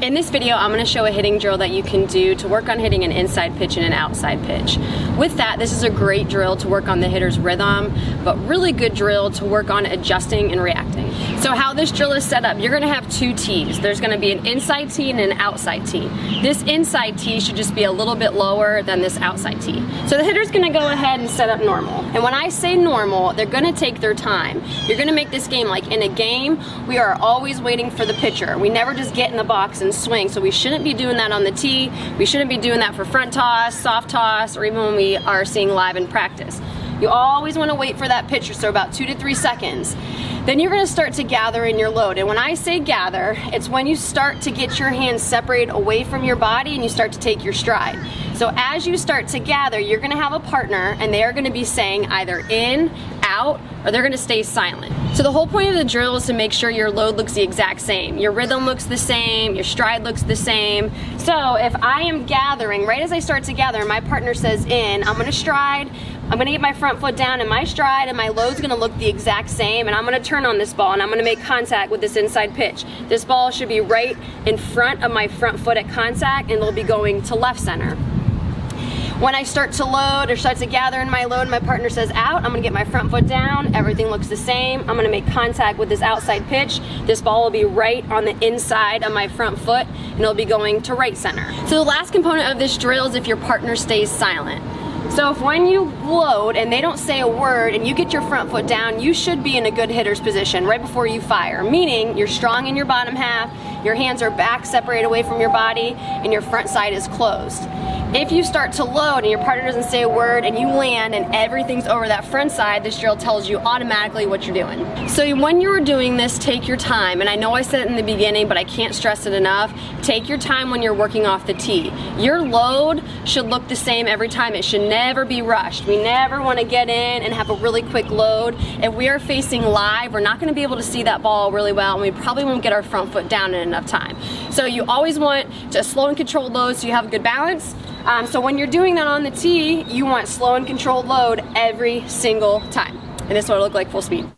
In this video, I'm going to show a hitting drill that you can do to work on hitting an inside pitch and an outside pitch. With that, this is a great drill to work on the hitter's rhythm, but really good drill to work on adjusting and reacting. So how this drill is set up, you're going to have two tees. There's going to be an inside tee and an outside tee. This inside tee should just be a little bit lower than this outside tee. So the hitter's going to go ahead and set up normal. And when I say normal, they're going to take their time. You're going to make this game like in a game, we are always waiting for the pitcher. We never just get in the box and swing, so we shouldn't be doing that on the tee. We shouldn't be doing that for front toss, soft toss, or even when we are seeing live in practice. You always want to wait for that pitcher, so about 2 to 3 seconds. Then you're going to start to gather in your load. And when I say gather, it's when you start to get your hands separated away from your body and you start to take your stride. So as you start to gather, you're going to have a partner and they are going to be saying either in, out, or they're going to stay silent. So the whole point of the drill is to make sure your load looks the exact same. Your rhythm looks the same, your stride looks the same. So if I am gathering, right as I start to gather, my partner says in, I'm going to stride, I'm going to get my front foot down in my stride, and my load's going to look the exact same, and I'm going to turn on this ball and I'm going to make contact with this inside pitch. This ball should be right in front of my front foot at contact, and it'll be going to left center. When I start to load or start to gather in my load, my partner says out, I'm gonna get my front foot down, everything looks the same. I'm gonna make contact with this outside pitch. This ball will be right on the inside of my front foot and it'll be going to right center. So the last component of this drill is if your partner stays silent. So if when you load and they don't say a word and you get your front foot down, you should be in a good hitter's position right before you fire, meaning you're strong in your bottom half, your hands are back separated away from your body, and your front side is closed. If you start to load and your partner doesn't say a word and you land and everything's over that front side, this drill tells you automatically what you're doing. So when you're doing this, take your time. And I know I said it in the beginning, but I can't stress it enough. Take your time when you're working off the tee. Your load should look the same every time. It should never be rushed. We never want to get in and have a really quick load. If we are facing live, we're not going to be able to see that ball really well, and we probably won't get our front foot down in enough time. So you always want to slow and controlled load so you have a good balance. So when you're doing that on the tee, you want slow and controlled load every single time. And this is what it'll look like full speed.